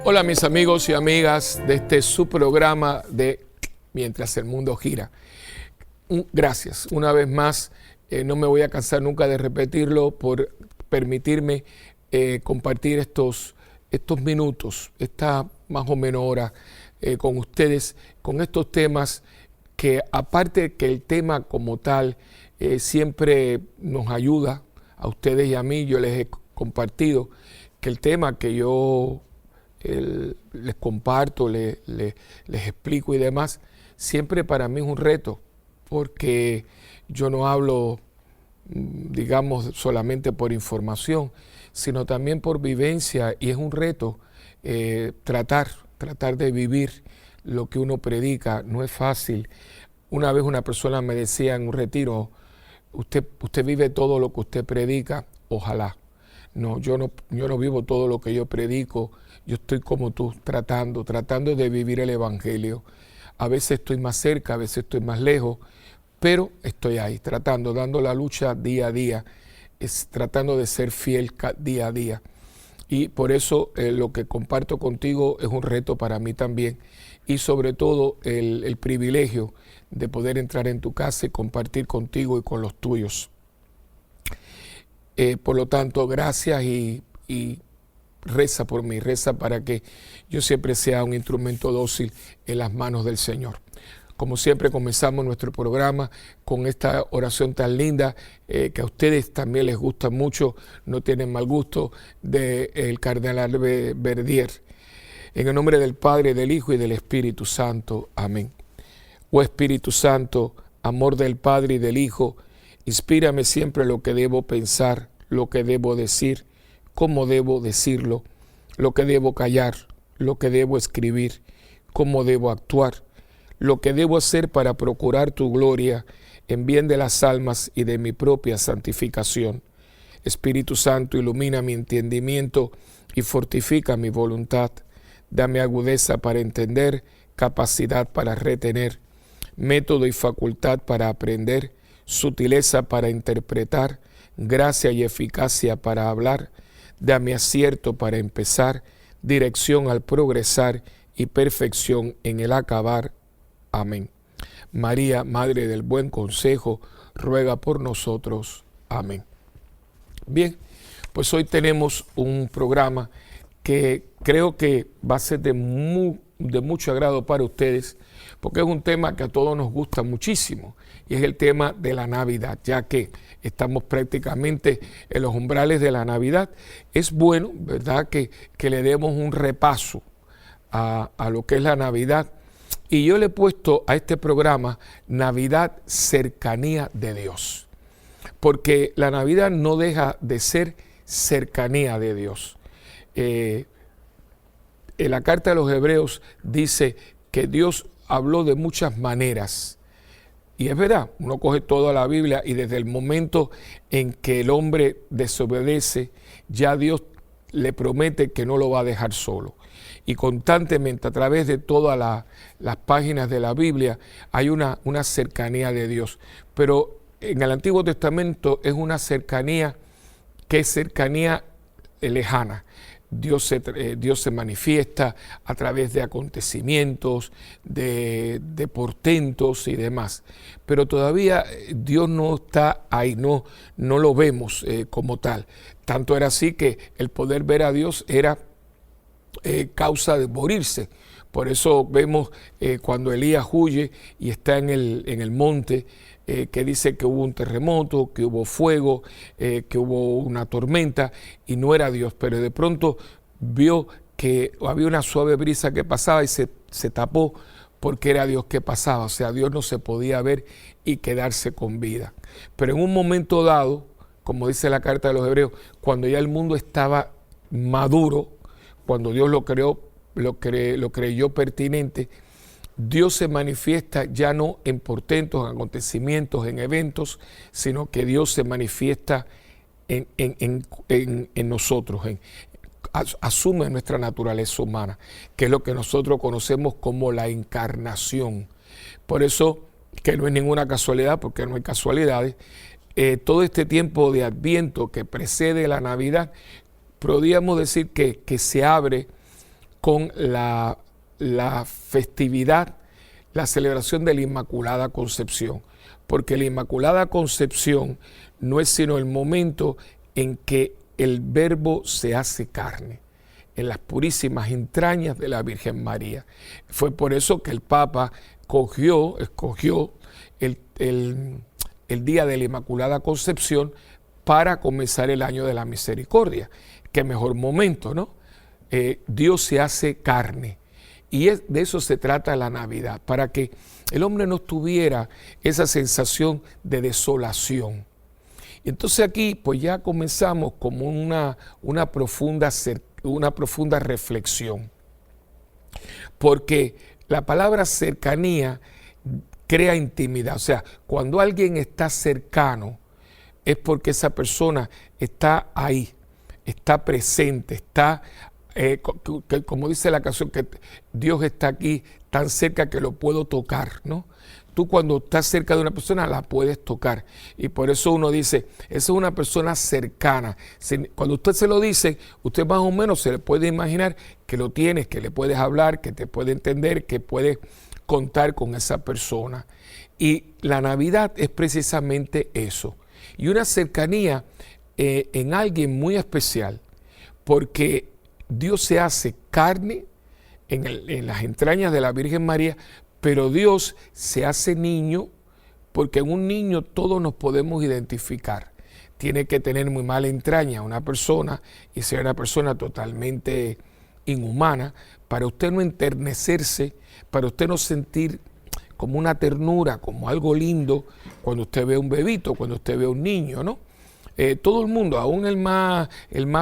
Hola mis amigos y amigas de este su programa de Mientras el Mundo Gira. Gracias una vez más, no me voy a cansar nunca de repetirlo por permitirme compartir estos minutos, esta más o menos hora con ustedes, con estos temas que aparte que el tema como tal siempre nos ayuda a ustedes y a mí. Yo les he compartido que el tema que yo les comparto, les explico y demás, siempre para mí es un reto, porque yo no hablo, digamos, solamente por información, sino también por vivencia, y es un reto tratar de vivir lo que uno predica. No es fácil. Una vez una persona me decía en un retiro: usted vive todo lo que usted predica. Ojalá. No, yo no vivo todo lo que yo predico. Yo estoy como tú, tratando de vivir el Evangelio. A veces estoy más cerca, a veces estoy más lejos, pero estoy ahí, dando la lucha día a día, tratando de ser fiel día a día. Y por eso lo que comparto contigo es un reto para mí también, y sobre todo el privilegio de poder entrar en tu casa y compartir contigo y con los tuyos. Por lo tanto, gracias y reza por mí, reza para que yo siempre sea un instrumento dócil en las manos del Señor. Como siempre, comenzamos nuestro programa con esta oración tan linda que a ustedes también les gusta mucho, no tienen mal gusto, del cardenal Verdier. En el nombre del Padre, del Hijo y del Espíritu Santo. Amén. Oh Espíritu Santo, amor del Padre y del Hijo, inspírame siempre lo que debo pensar, lo que debo decir, cómo debo decirlo, lo que debo callar, lo que debo escribir, cómo debo actuar, lo que debo hacer para procurar tu gloria en bien de las almas y de mi propia santificación. Espíritu Santo, ilumina mi entendimiento y fortifica mi voluntad. Dame agudeza para entender, capacidad para retener, método y facultad para aprender, sutileza para interpretar, gracia y eficacia para hablar. Dame acierto para empezar, dirección al progresar y perfección en el acabar. Amén. María, Madre del Buen Consejo, ruega por nosotros. Amén. Bien, pues hoy tenemos un programa que creo que va a ser de mucho agrado para ustedes, porque es un tema que a todos nos gusta muchísimo, y es el tema de la Navidad, ya que estamos prácticamente en los umbrales de la Navidad. Es bueno, ¿verdad?, que le demos un repaso a lo que es la Navidad, y yo le he puesto a este programa Navidad, cercanía de Dios, porque la Navidad no deja de ser cercanía de Dios. En la carta de los Hebreos dice que Dios habló de muchas maneras. Y es verdad, uno coge toda la Biblia y desde el momento en que el hombre desobedece, ya Dios le promete que no lo va a dejar solo. Y constantemente a través de todas las páginas de la Biblia hay una cercanía de Dios. Pero en el Antiguo Testamento es una cercanía que es cercanía lejana. Dios se manifiesta a través de acontecimientos, de portentos y demás. Pero todavía Dios no está ahí, no lo vemos como tal. Tanto era así que el poder ver a Dios era causa de morirse. Por eso vemos cuando Elías huye y está en el monte, que dice que hubo un terremoto, que hubo fuego, que hubo una tormenta, y no era Dios, pero de pronto vio que había una suave brisa que pasaba y se tapó porque era Dios que pasaba. O sea, Dios no se podía ver y quedarse con vida. Pero en un momento dado, como dice la carta de los Hebreos, cuando ya el mundo estaba maduro, cuando Dios lo creyó pertinente, Dios se manifiesta ya no en portentos, en acontecimientos, en eventos, sino que Dios se manifiesta en nosotros, asume nuestra naturaleza humana, que es lo que nosotros conocemos como la encarnación. Por eso, que no es ninguna casualidad, porque no hay casualidades, todo este tiempo de Adviento que precede la Navidad, podríamos decir que se abre con la festividad, la celebración de la Inmaculada Concepción, porque la Inmaculada Concepción no es sino el momento en que el Verbo se hace carne, en las purísimas entrañas de la Virgen María. Fue por eso que el Papa escogió el día de la Inmaculada Concepción para comenzar el año de la misericordia. Qué mejor momento, ¿no? Dios se hace carne. Y de eso se trata la Navidad, para que el hombre no tuviera esa sensación de desolación. Y entonces aquí pues ya comenzamos como una profunda reflexión, porque la palabra cercanía crea intimidad. O sea, cuando alguien está cercano es porque esa persona está ahí, está presente, está como dice la canción, que Dios está aquí tan cerca que lo puedo tocar, ¿no? Tú cuando estás cerca de una persona la puedes tocar, y por eso uno dice, esa es una persona cercana. Cuando usted se lo dice, usted más o menos se le puede imaginar que lo tienes, que le puedes hablar, que te puede entender, que puedes contar con esa persona. Y la Navidad es precisamente eso, y una cercanía en alguien muy especial, porque Dios se hace carne en las entrañas de la Virgen María, pero Dios se hace niño, porque en un niño todos nos podemos identificar. Tiene que tener muy mala entraña una persona y ser una persona totalmente inhumana para usted no enternecerse, para usted no sentir como una ternura, como algo lindo cuando usted ve un bebito, cuando usted ve un niño, ¿no? Todo el mundo, aún el más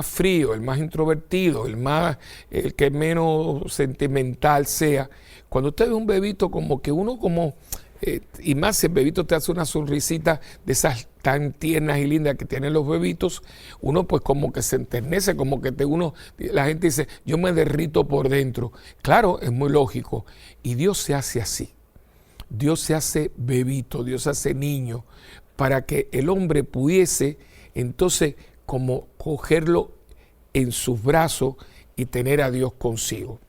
frío, el más introvertido, el que menos sentimental sea, cuando usted ve un bebito, como que uno y más si el bebito te hace una sonrisita de esas tan tiernas y lindas que tienen los bebitos, uno pues como que se enternece, como que la gente dice, yo me derrito por dentro. Claro, es muy lógico. Y Dios se hace así. Dios se hace bebito, Dios se hace niño, para que el hombre pudiese entonces como cogerlo en sus brazos y tener a Dios consigo.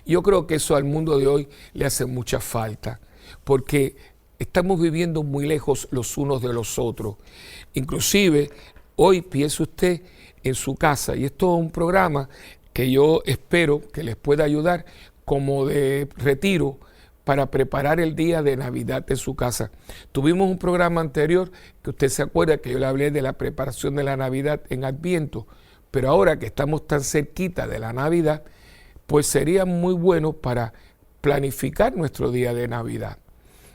Yo creo que eso al mundo de hoy le hace mucha falta, porque estamos viviendo muy lejos los unos de los otros. Inclusive, hoy piense usted en su casa, y esto es un programa que yo espero que les pueda ayudar como de retiro, para preparar el día de Navidad en su casa. Tuvimos un programa anterior que usted se acuerda que yo le hablé de la preparación de la Navidad en Adviento, pero ahora que estamos tan cerquita de la Navidad, pues sería muy bueno para planificar nuestro día de Navidad.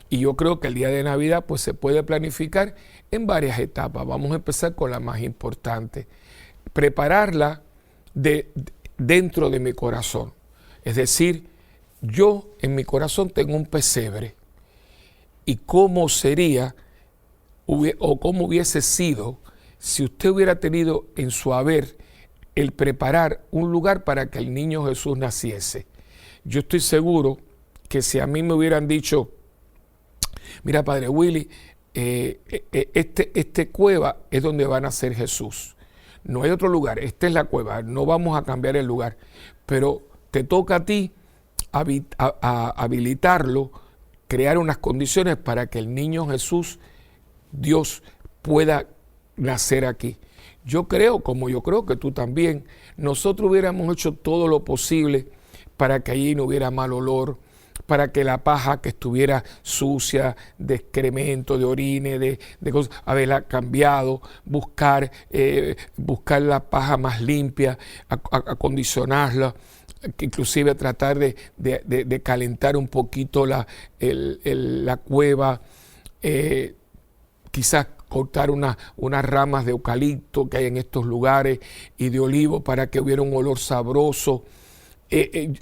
Y yo creo que el día de Navidad pues se puede planificar en varias etapas. Vamos a empezar con la más importante, prepararla dentro de mi corazón. Es decir, yo en mi corazón tengo un pesebre, y cómo sería o cómo hubiese sido si usted hubiera tenido en su haber el preparar un lugar para que el niño Jesús naciese. Yo estoy seguro que si a mí me hubieran dicho, mira Padre Willy, este cueva es donde va a nacer Jesús, no hay otro lugar, esta es la cueva, no vamos a cambiar el lugar, pero te toca a ti habilitarlo, crear unas condiciones para que el niño Jesús, Dios, pueda nacer aquí. Yo creo, como yo creo que tú también, nosotros hubiéramos hecho todo lo posible para que allí no hubiera mal olor, para que la paja que estuviera sucia, de excremento, de orine, de cosas, haberla cambiado, buscar la paja más limpia, acondicionarla, inclusive tratar de calentar un poquito la cueva, quizás cortar unas ramas de eucalipto que hay en estos lugares y de olivo para que hubiera un olor sabroso,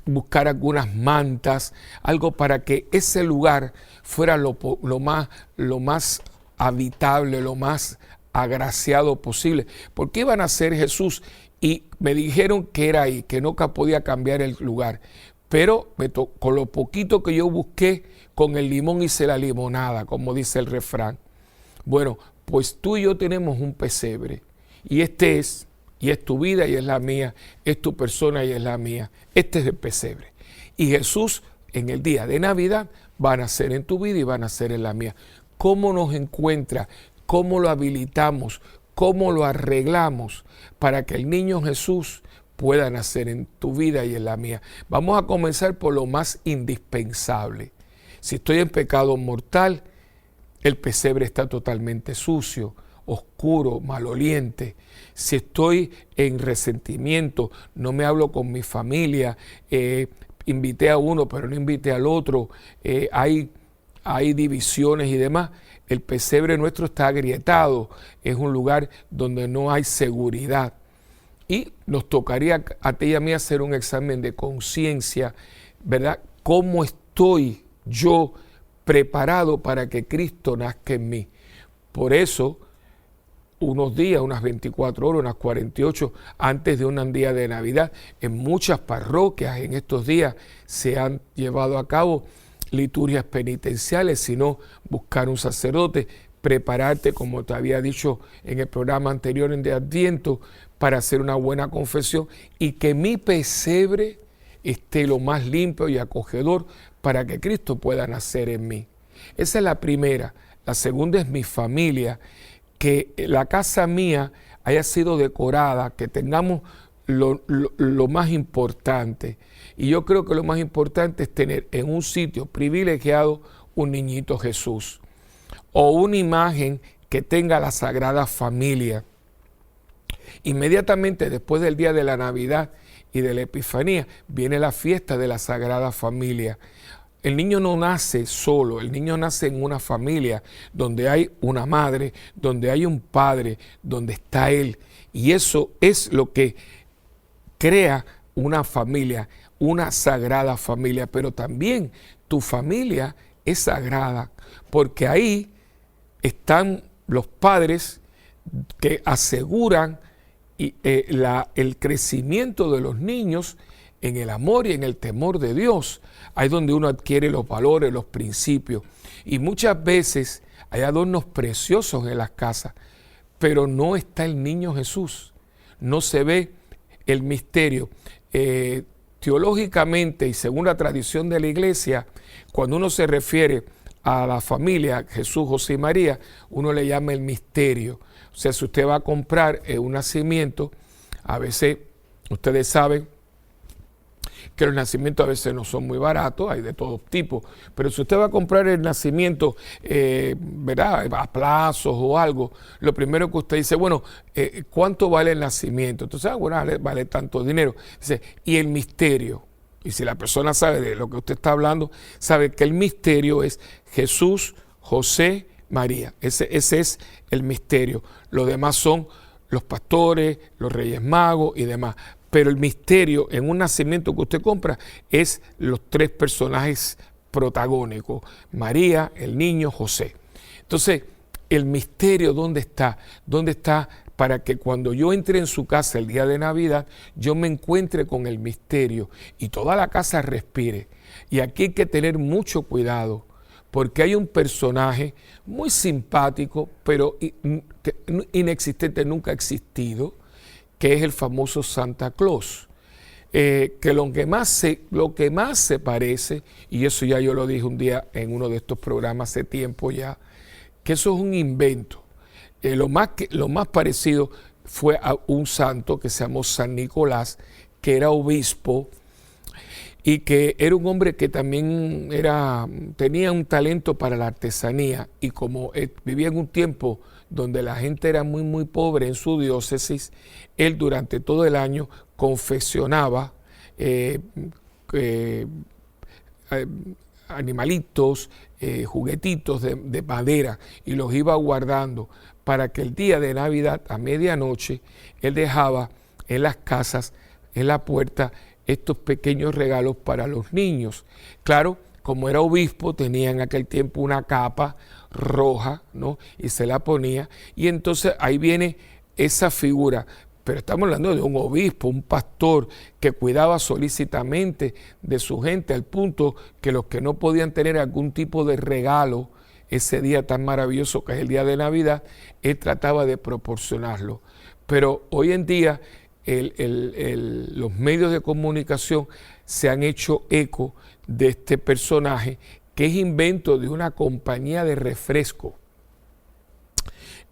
buscar algunas mantas, algo para que ese lugar fuera lo más habitable, lo más agraciado posible, porque iban a ser Jesús. Y me dijeron que era ahí, que nunca podía cambiar el lugar. Pero con lo poquito que yo busqué, con el limón hice la limonada, como dice el refrán. Bueno, pues tú y yo tenemos un pesebre. Y este es y es tu vida y es la mía, es tu persona y es la mía. Este es el pesebre. Y Jesús en el día de Navidad va a nacer en tu vida y va a nacer en la mía. ¿Cómo nos encuentra? ¿Cómo lo habilitamos? ¿Cómo lo arreglamos para que el niño Jesús pueda nacer en tu vida y en la mía? Vamos a comenzar por lo más indispensable. Si estoy en pecado mortal, el pesebre está totalmente sucio, oscuro, maloliente. Si estoy en resentimiento, no me hablo con mi familia, invité a uno pero no invité al otro, hay divisiones y demás, el pesebre nuestro está agrietado, es un lugar donde no hay seguridad. Y nos tocaría a ti y a mí hacer un examen de conciencia, ¿verdad? ¿Cómo estoy yo preparado para que Cristo nazca en mí? Por eso, unos días, unas 24 horas, unas 48 antes de un día de Navidad, en muchas parroquias en estos días se han llevado a cabo liturgias penitenciales, sino buscar un sacerdote, prepararte, como te había dicho en el programa anterior de Adviento, para hacer una buena confesión y que mi pesebre esté lo más limpio y acogedor para que Cristo pueda nacer en mí. Esa es la primera. La segunda es mi familia, que la casa mía haya sido decorada, que tengamos lo más importante. Y yo creo que lo más importante es tener en un sitio privilegiado un niñito Jesús o una imagen que tenga la Sagrada Familia. Inmediatamente después del día de la Navidad y de la Epifanía viene la fiesta de la Sagrada Familia. El niño no nace solo, el niño nace en una familia donde hay una madre, donde hay un padre, donde está él. Y eso es lo que crea una familia, una sagrada familia. Pero también tu familia es sagrada, porque ahí están los padres que aseguran el crecimiento de los niños en el amor y en el temor de Dios. Ahí es donde uno adquiere los valores, los principios. Y muchas veces hay adornos preciosos en las casas, pero no está el niño Jesús. No se ve el misterio. Teológicamente y según la tradición de la iglesia, cuando uno se refiere a la familia Jesús, José y María, uno le llama el misterio. O sea, si usted va a comprar un nacimiento, a veces ustedes saben que los nacimientos a veces no son muy baratos, hay de todo tipo, pero si usted va a comprar el nacimiento, ¿verdad?, a plazos o algo, lo primero que usted dice, bueno, ¿cuánto vale el nacimiento? Entonces, bueno, vale tanto dinero. Dice, y el misterio. Y si la persona sabe de lo que usted está hablando, sabe que el misterio es Jesús, José, María. Ese es el misterio. Los demás son los pastores, los reyes magos y demás. Pero el misterio en un nacimiento que usted compra es los tres personajes protagónicos, María, el niño, José. Entonces, el misterio, ¿dónde está? ¿Dónde está para que cuando yo entre en su casa el día de Navidad, yo me encuentre con el misterio y toda la casa respire? Y aquí hay que tener mucho cuidado, porque hay un personaje muy simpático, pero inexistente, nunca ha existido, que es el famoso Santa Claus, que lo que más se parece, y eso ya yo lo dije un día en uno de estos programas hace tiempo ya, que eso es un invento. Lo más parecido fue a un santo que se llamó San Nicolás, que era obispo y que era un hombre que también tenía un talento para la artesanía, y como vivía en un tiempo donde la gente era muy, muy pobre en su diócesis, él durante todo el año confeccionaba animalitos, juguetitos de madera, y los iba guardando para que el día de Navidad a medianoche él dejaba en las casas, en la puerta, estos pequeños regalos para los niños. Claro, como era obispo, tenía en aquel tiempo una capa roja, ¿no?, y se la ponía, y entonces ahí viene esa figura. Pero estamos hablando de un obispo, un pastor que cuidaba solícitamente de su gente, al punto que los que no podían tener algún tipo de regalo ese día tan maravilloso que es el día de Navidad, él trataba de proporcionarlo. Pero hoy en día los medios de comunicación se han hecho eco de este personaje que es invento de una compañía de refresco.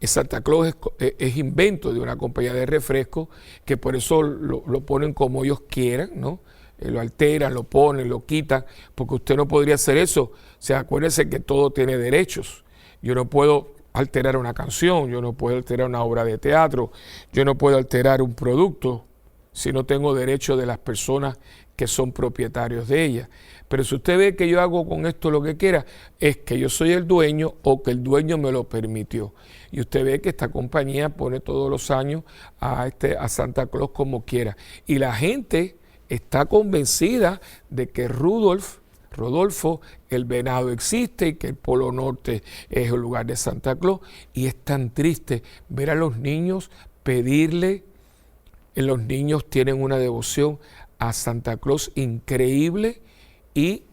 Santa Claus es invento de una compañía de refresco, que por eso lo ponen como ellos quieran, ¿no? Lo alteran, lo ponen, lo quitan, porque usted no podría hacer eso. O sea, acuérdense que todo tiene derechos. Yo no puedo alterar una canción, yo no puedo alterar una obra de teatro, yo no puedo alterar un producto si no tengo derecho de las personas que son propietarios de ella. Pero si usted ve que yo hago con esto lo que quiera, es que yo soy el dueño o que el dueño me lo permitió. Y usted ve que esta compañía pone todos los años a Santa Claus como quiera. Y la gente está convencida de que Rodolfo, el venado existe y que el Polo Norte es el lugar de Santa Claus. Y es tan triste ver a los niños pedirle. Los niños tienen una devoción a Santa Claus increíble y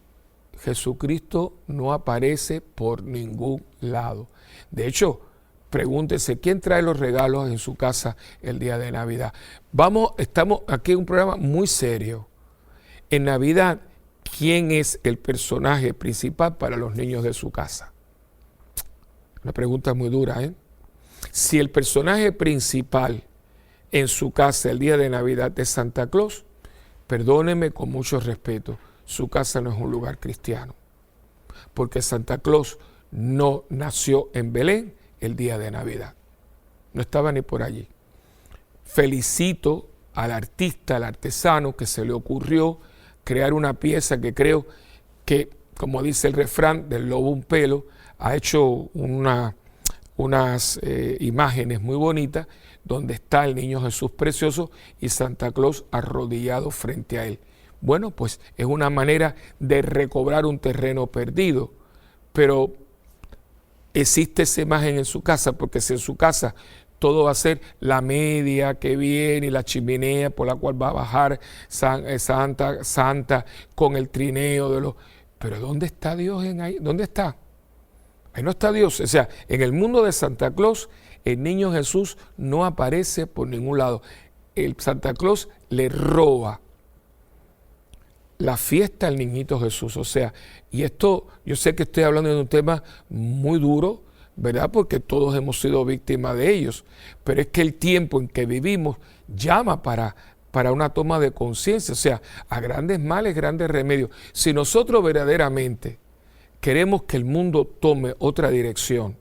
Jesucristo no aparece por ningún lado. De hecho, pregúntese, ¿quién trae los regalos en su casa el día de Navidad? Estamos aquí en un programa muy serio. En Navidad, ¿quién es el personaje principal para los niños de su casa? Una pregunta muy dura, ¿eh? Si el personaje principal en su casa el día de Navidad de Santa Claus, perdóneme con mucho respeto, su casa no es un lugar cristiano, porque Santa Claus no nació en Belén el día de Navidad, no estaba ni por allí. Felicito al artista, al artesano que se le ocurrió crear una pieza que creo que, como dice el refrán del lobo un pelo, ha hecho unas imágenes muy bonitas donde está el niño Jesús precioso y Santa Claus arrodillado frente a él. Bueno, pues es una manera de recobrar un terreno perdido, pero existe esa imagen en su casa, porque si en su casa todo va a ser la media que viene y la chimenea por la cual va a bajar Santa con el trineo de los... Pero ¿dónde está Dios en ahí? ¿Dónde está? Ahí no está Dios. O sea, en el mundo de Santa Claus, el niño Jesús no aparece por ningún lado. El Santa Claus le roba la fiesta al niñito Jesús. O sea, y esto, yo sé que estoy hablando de un tema muy duro, ¿verdad? Porque todos hemos sido víctimas de ellos. Pero es que el tiempo en que vivimos llama para una toma de conciencia. O sea, a grandes males, grandes remedios. Si nosotros verdaderamente queremos que el mundo tome otra dirección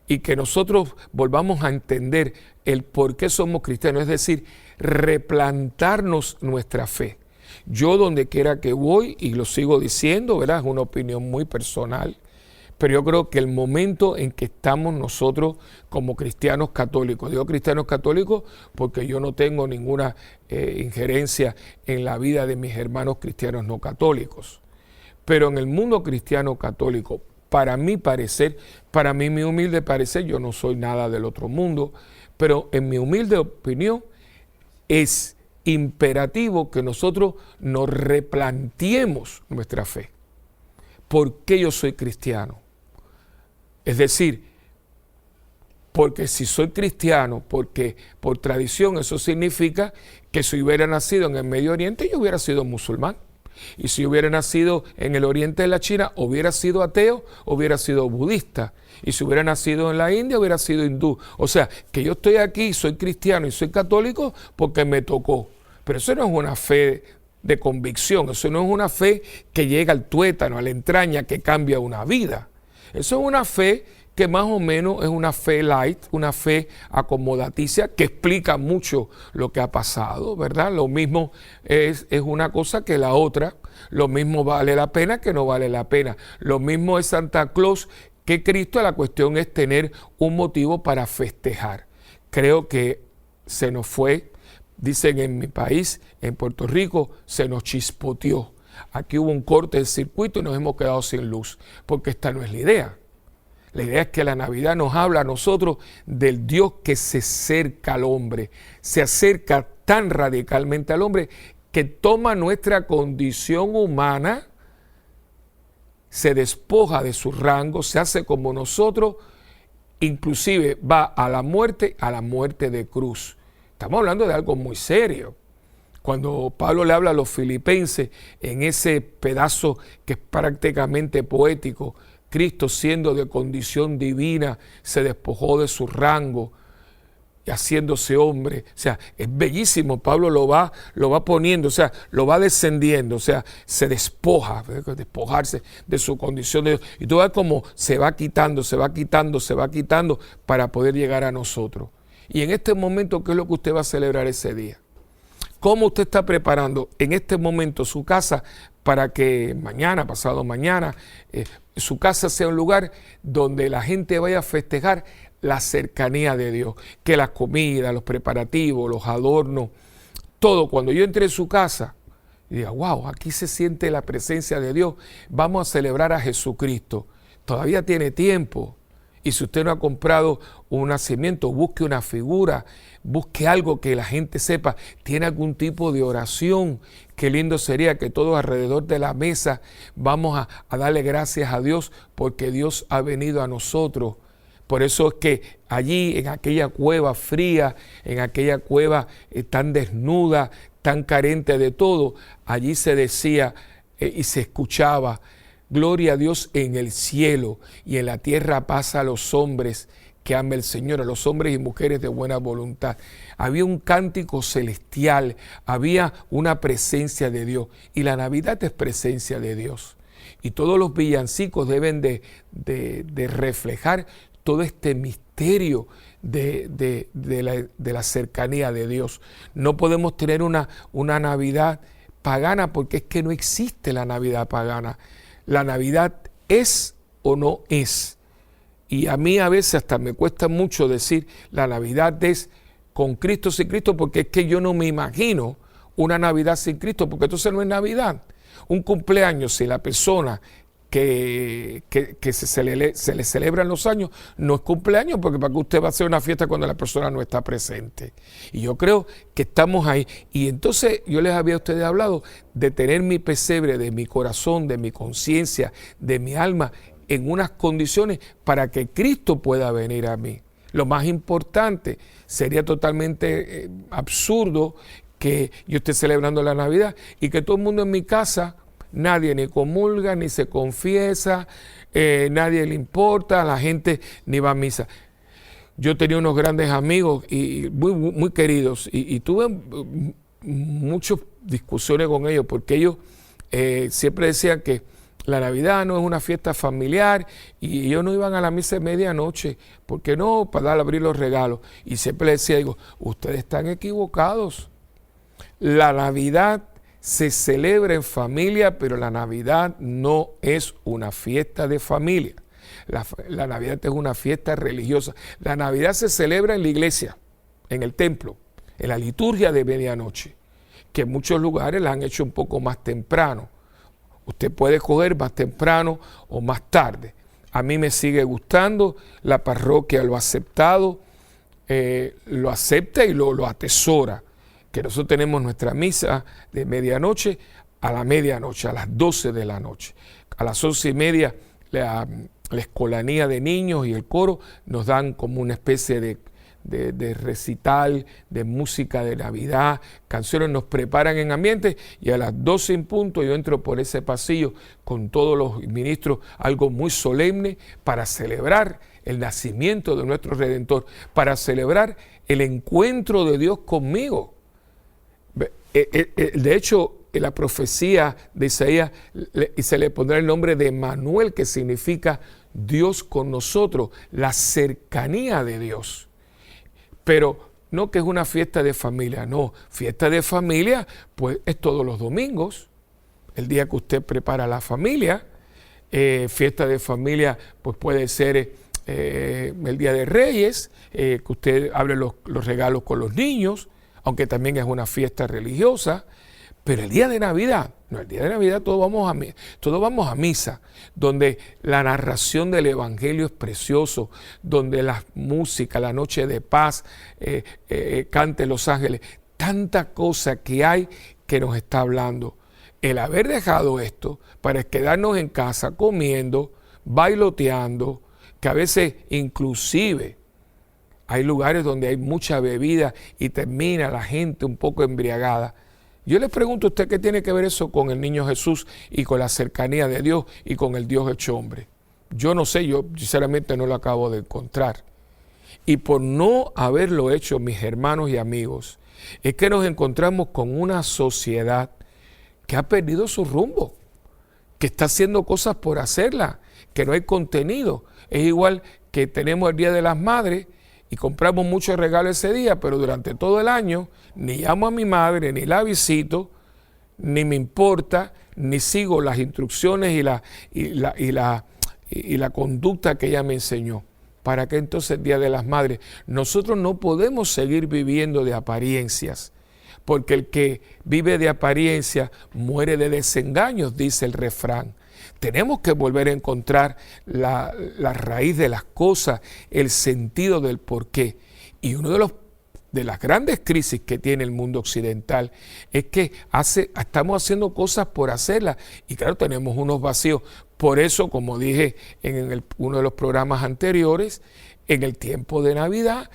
y que nosotros volvamos a entender el por qué somos cristianos, es decir, replantarnos nuestra fe. Yo donde quiera que voy, y lo sigo diciendo, ¿verdad? Es una opinión muy personal, pero yo creo que el momento en que estamos nosotros como cristianos católicos, digo cristianos católicos porque yo no tengo ninguna injerencia en la vida de mis hermanos cristianos no católicos, pero en el mundo cristiano católico, para mi parecer, para mí mi humilde parecer, yo no soy nada del otro mundo, pero en mi humilde opinión es imperativo que nosotros nos replanteemos nuestra fe. ¿Por qué yo soy cristiano? Es decir, porque si soy cristiano, porque por tradición, eso significa que si hubiera nacido en el Medio Oriente, yo hubiera sido musulmán. Y si hubiera nacido en el oriente de la China, hubiera sido ateo, hubiera sido budista. Y si hubiera nacido en la India, hubiera sido hindú. O sea, que yo estoy aquí, soy cristiano y soy católico porque me tocó. Pero eso no es una fe de convicción, eso no es una fe que llega al tuétano, a la entraña, que cambia una vida. Eso es una fe que más o menos es una fe light, una fe acomodaticia, que explica mucho lo que ha pasado, ¿verdad? Lo mismo es una cosa que la otra, lo mismo vale la pena que no vale la pena. Lo mismo es Santa Claus que Cristo, la cuestión es tener un motivo para festejar. Creo que se nos fue, dicen en mi país, en Puerto Rico, se nos chispoteó. Aquí hubo un corte de circuito y nos hemos quedado sin luz, porque esta no es la idea. La idea es que la Navidad nos habla a nosotros del Dios que se acerca al hombre, se acerca tan radicalmente al hombre que toma nuestra condición humana, se despoja de su rango, se hace como nosotros inclusive va a la muerte de cruz. Estamos hablando de algo muy serio. Cuando Pablo le habla a los filipenses en ese pedazo que es prácticamente poético, Cristo siendo de condición divina se despojó de su rango y haciéndose hombre. O sea, es bellísimo. Pablo lo va poniendo, o sea, lo va descendiendo, o sea, se despoja, despojarse de su condición de Dios. Y tú ves cómo se va quitando para poder llegar a nosotros. Y en este momento, ¿qué es lo que usted va a celebrar ese día? ¿Cómo usted está preparando en este momento su casa para que mañana, pasado mañana, su casa sea un lugar donde la gente vaya a festejar la cercanía de Dios? Que la comida, los preparativos, los adornos, todo, cuando yo entre en su casa, y diga, wow, aquí se siente la presencia de Dios, vamos a celebrar a Jesucristo. Todavía tiene tiempo. Y si usted no ha comprado un nacimiento, busque una figura, busque algo que la gente sepa, tiene algún tipo de oración. Qué lindo sería que todos alrededor de la mesa vamos a darle gracias a Dios porque Dios ha venido a nosotros. Por eso es que allí en aquella cueva fría, en aquella cueva tan desnuda, tan carente de todo, allí se decía y se escuchaba: gloria a Dios en el cielo y en la tierra paz a los hombres que ama el Señor, a los hombres y mujeres de buena voluntad. Había un cántico celestial, había una presencia de Dios, y la Navidad es presencia de Dios. Y todos los villancicos deben de reflejar todo este misterio de la cercanía de Dios. No podemos tener una Navidad pagana, porque es que no existe la Navidad pagana. La Navidad es o no es. Y a mí a veces hasta me cuesta mucho decir la Navidad es con Cristo, sin Cristo, porque es que yo no me imagino una Navidad sin Cristo, porque entonces no es Navidad. Un cumpleaños, si la persona que se le celebran los años, no es cumpleaños, porque para que usted va a hacer una fiesta cuando la persona no está presente. Y yo creo que estamos ahí. Y entonces yo les había a ustedes hablado de tener mi pesebre, de mi corazón, de mi conciencia, de mi alma, en unas condiciones para que Cristo pueda venir a mí. Lo más importante, sería totalmente absurdo que yo esté celebrando la Navidad y que todo el mundo en mi casa, nadie ni comulga, ni se confiesa, nadie le importa, la gente ni va a misa. Yo tenía unos grandes amigos y muy queridos y tuve muchas discusiones con ellos, porque ellos siempre decían que la Navidad no es una fiesta familiar y ellos no iban a la misa de medianoche. ¿Por qué no? Para abrir los regalos. Y siempre les decía, digo, ustedes están equivocados. La Navidad se celebra en familia, pero la Navidad no es una fiesta de familia. La Navidad es una fiesta religiosa. La Navidad se celebra en la iglesia, en el templo, en la liturgia de medianoche, que en muchos lugares la han hecho un poco más temprano. Usted puede escoger más temprano o más tarde. A mí me sigue gustando, la parroquia lo ha aceptado, lo acepta y lo atesora. Que nosotros tenemos nuestra misa de medianoche a la medianoche, a las 12 de la noche. A las 11:30 la escolanía de niños y el coro nos dan como una especie de recital, de música de Navidad, canciones, nos preparan en ambiente, y a las 12 en punto yo entro por ese pasillo con todos los ministros, algo muy solemne para celebrar el nacimiento de nuestro Redentor, para celebrar el encuentro de Dios conmigo. De hecho, en la profecía de Isaías se le pondrá el nombre de Emmanuel, que significa Dios con nosotros, la cercanía de Dios. Pero no que es una fiesta de familia, no. Fiesta de familia, pues es todos los domingos, el día que usted prepara la familia. Fiesta de familia, pues puede ser el Día de Reyes, que usted abre los regalos con los niños, aunque también es una fiesta religiosa. Pero el día de Navidad, no, el día de Navidad todos vamos a misa, donde la narración del Evangelio es precioso, donde la música, la noche de paz, cante los ángeles, tanta cosa que hay que nos está hablando. El haber dejado esto para quedarnos en casa comiendo, bailoteando, que a veces inclusive hay lugares donde hay mucha bebida y termina la gente un poco embriagada. Yo les pregunto a usted qué tiene que ver eso con el niño Jesús y con la cercanía de Dios y con el Dios hecho hombre. Yo no sé, yo sinceramente no lo acabo de encontrar. Y por no haberlo hecho, mis hermanos y amigos, es que nos encontramos con una sociedad que ha perdido su rumbo, que está haciendo cosas por hacerla, que no hay contenido. Es igual que tenemos el Día de las Madres y compramos muchos regalos ese día, pero durante todo el año ni llamo a mi madre, ni la visito, ni me importa, ni sigo las instrucciones y la conducta que ella me enseñó. ¿Para qué entonces el Día de las Madres? Nosotros no podemos seguir viviendo de apariencias, porque el que vive de apariencia muere de desengaños, dice el refrán. Tenemos que volver a encontrar la raíz de las cosas, el sentido del porqué. Y uno de las grandes crisis que tiene el mundo occidental es que estamos haciendo cosas por hacerlas y claro, tenemos unos vacíos. Por eso, como dije en uno de los programas anteriores, en el tiempo de Navidad,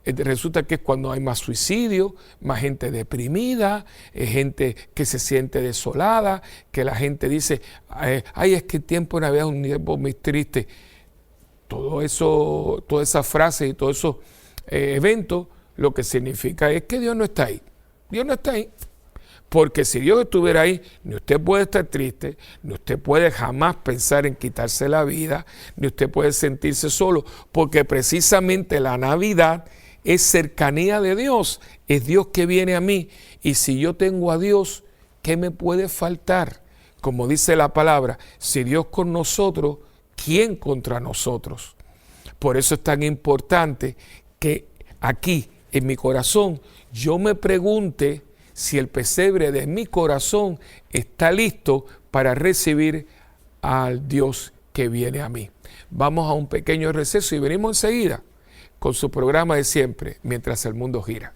resulta que es cuando hay más suicidio, más gente deprimida, gente que se siente desolada, que la gente dice, ay, es que el tiempo de Navidad es un tiempo muy triste. Todo eso, todas esas frases y todos esos eventos, lo que significa es que Dios no está ahí. Dios no está ahí. Porque si Dios estuviera ahí, ni usted puede estar triste, ni usted puede jamás pensar en quitarse la vida, ni usted puede sentirse solo, porque precisamente la Navidad es cercanía de Dios, es Dios que viene a mí. Y si yo tengo a Dios, ¿qué me puede faltar? Como dice la palabra, si Dios con nosotros, ¿quién contra nosotros? Por eso es tan importante que aquí, en mi corazón, yo me pregunte si el pesebre de mi corazón está listo para recibir al Dios que viene a mí. Vamos a un pequeño receso y venimos enseguida con su programa de siempre, Mientras el Mundo Gira.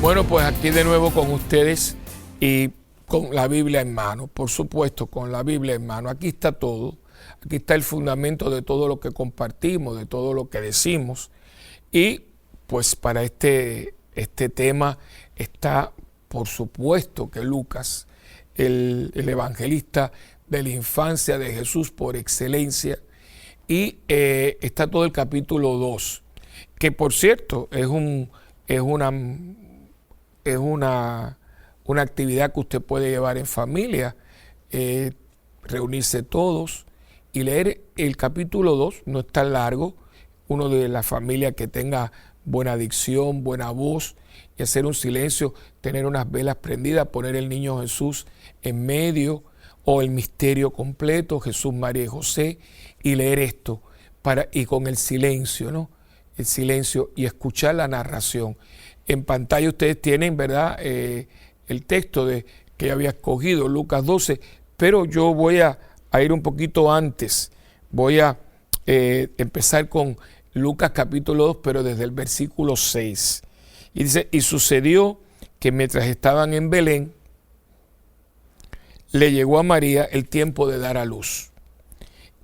Bueno, pues aquí de nuevo con ustedes y con la Biblia en mano, por supuesto, con la Biblia en mano. Aquí está todo, aquí está el fundamento de todo lo que compartimos, de todo lo que decimos. Y pues para este tema está, por supuesto, que Lucas, el evangelista de la infancia de Jesús por excelencia, y está todo el capítulo 2, que por cierto es una actividad que usted puede llevar en familia, reunirse todos y leer el capítulo 2, no es tan largo, uno de la familia que tenga buena dicción, buena voz, y hacer un silencio, tener unas velas prendidas, poner el niño Jesús en medio o el misterio completo, Jesús, María y José, y leer esto, y con el silencio, ¿no? El silencio y escuchar la narración. En pantalla ustedes tienen, ¿verdad?, el texto que había escogido, Lucas 12, pero yo voy a ir un poquito antes. Voy a empezar con Lucas capítulo 2, pero desde el versículo 6. Y dice, y sucedió que mientras estaban en Belén, le llegó a María el tiempo de dar a luz.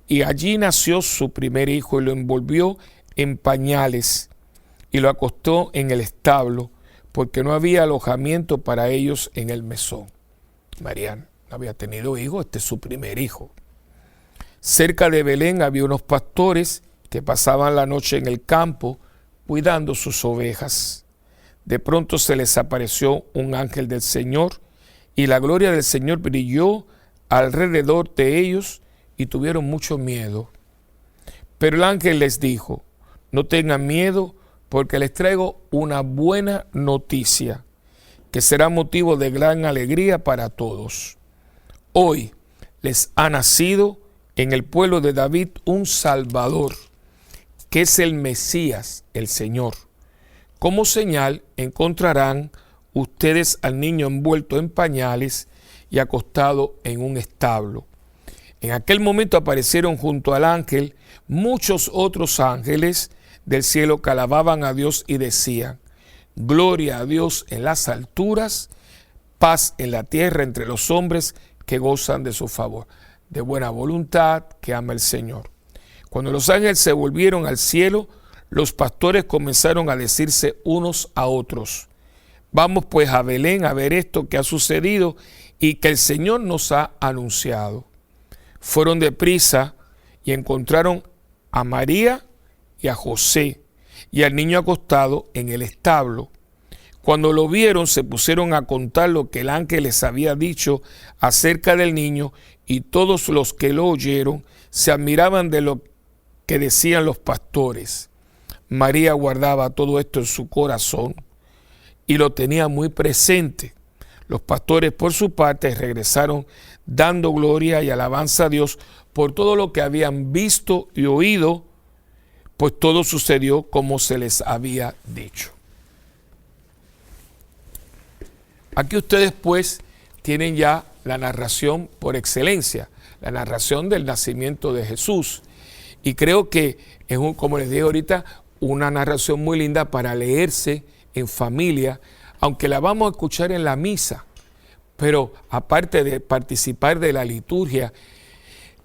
Y allí nació su primer hijo y lo envolvió en pañales y lo acostó en el establo, porque no había alojamiento para ellos en el mesón. María no había tenido hijo, este es su primer hijo. Cerca de Belén había unos pastores que pasaban la noche en el campo cuidando sus ovejas. De pronto se les apareció un ángel del Señor y la gloria del Señor brilló alrededor de ellos y tuvieron mucho miedo. Pero el ángel les dijo, no tengan miedo, porque les traigo una buena noticia, que será motivo de gran alegría para todos. Hoy les ha nacido en el pueblo de David un Salvador, que es el Mesías, el Señor. Como señal encontrarán ustedes al niño envuelto en pañales y acostado en un establo. En aquel momento aparecieron junto al ángel muchos otros ángeles del cielo que alababan a Dios y decían: gloria a Dios en las alturas, paz en la tierra entre los hombres que gozan de su favor, de buena voluntad que ama el Señor. Cuando los ángeles se volvieron al cielo, los pastores comenzaron a decirse unos a otros: vamos pues a Belén a ver esto que ha sucedido y que el Señor nos ha anunciado. Fueron deprisa y encontraron a María y a José y al niño acostado en el establo. Cuando lo vieron, se pusieron a contar lo que el ángel les había dicho acerca del niño, y todos los que lo oyeron se admiraban de lo que decían los pastores. María guardaba todo esto en su corazón y lo tenía muy presente. Los pastores, por su parte, regresaron dando gloria y alabanza a Dios por todo lo que habían visto y oído, pues todo sucedió como se les había dicho. Aquí ustedes pues tienen ya la narración por excelencia, la narración del nacimiento de Jesús. Y creo que es, como les dije ahorita, una narración muy linda para leerse en familia, aunque la vamos a escuchar en la misa. Pero aparte de participar de la liturgia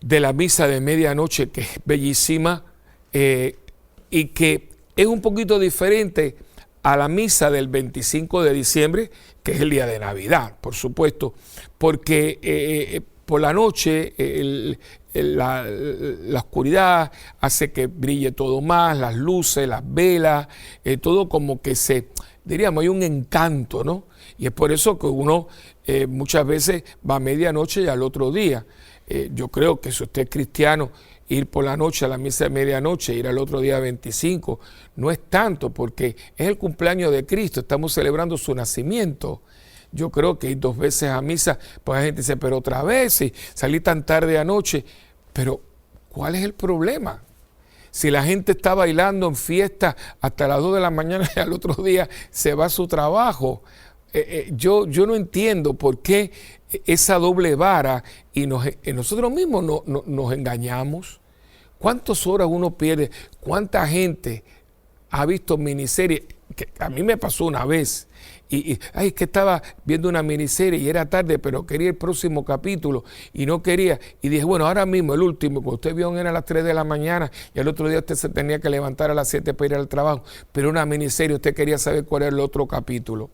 de la misa de medianoche, que es bellísima, y que es un poquito diferente a la misa del 25 de diciembre, que es el día de Navidad, por supuesto, porque por la noche la oscuridad hace que brille todo más, las luces, las velas, todo como que diríamos, hay un encanto, ¿no? Y es por eso que uno muchas veces va a medianoche y al otro día. Yo creo que si usted es cristiano, ir por la noche a la misa de medianoche, ir al otro día 25, no es tanto, porque es el cumpleaños de Cristo, estamos celebrando su nacimiento. Yo creo que ir 2 veces a misa, pues la gente dice, pero otra vez, y salí tan tarde anoche. Pero, ¿cuál es el problema? Si la gente está bailando en fiesta hasta las 2 de la mañana y al otro día se va a su trabajo, yo no entiendo por qué esa doble vara, y nosotros mismos nos engañamos. ¿Cuántas horas uno pierde? ¿Cuánta gente ha visto miniseries? Que a mí me pasó una vez. Es que estaba viendo una miniserie y era tarde, pero quería el próximo capítulo y no quería. Y dije, bueno, ahora mismo el último que usted vio era a las 3 de la mañana y al otro día usted se tenía que levantar a las 7 para ir al trabajo. Pero una miniserie, usted quería saber cuál era el otro capítulo.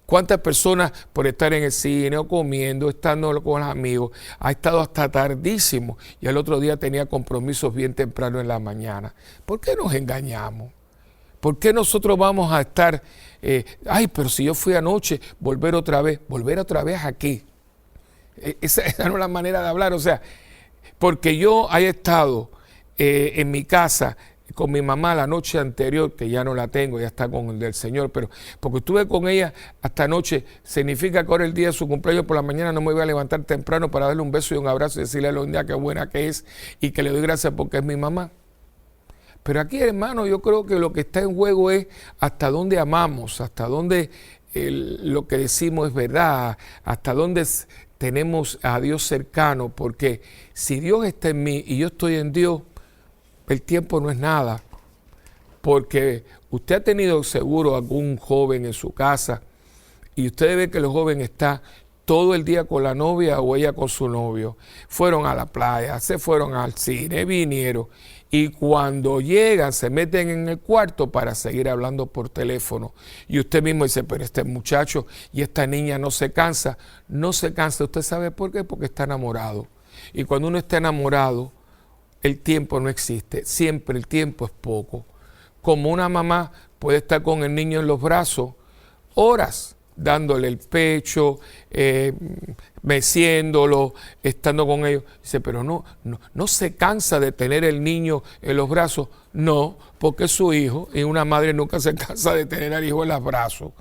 ¿Cuántas personas por estar en el cine o comiendo, estando con los amigos, ha estado hasta tardísimo y al otro día tenía compromisos bien temprano en la mañana? ¿Por qué nos engañamos? ¿Por qué nosotros vamos a estar, pero si yo fui anoche, volver otra vez a qué? Esa no es la manera de hablar, o sea, porque yo haya estado en mi casa con mi mamá la noche anterior, que ya no la tengo, ya está con el del Señor, pero porque estuve con ella hasta anoche, significa que ahora el día de su cumpleaños por la mañana no me voy a levantar temprano para darle un beso y un abrazo y decirle a la unidad qué buena que es y que le doy gracias porque es mi mamá. Pero aquí, hermano, yo creo que lo que está en juego es hasta dónde amamos, hasta dónde lo que decimos es verdad, hasta dónde tenemos a Dios cercano, porque si Dios está en mí y yo estoy en Dios, el tiempo no es nada. Porque usted ha tenido seguro algún joven en su casa y usted ve que el joven está todo el día con la novia o ella con su novio. Fueron a la playa, se fueron al cine, vinieron. Y cuando llegan, se meten en el cuarto para seguir hablando por teléfono. Y usted mismo dice, pero este muchacho y esta niña no se cansa. No se cansa. ¿Usted sabe por qué? Porque está enamorado. Y cuando uno está enamorado, el tiempo no existe. Siempre el tiempo es poco. Como una mamá puede estar con el niño en los brazos horas, dándole el pecho, meciéndolo, estando con ellos. Dice, pero no se cansa de tener el niño en los brazos. No, porque es su hijo y una madre nunca se cansa de tener al hijo en los brazos.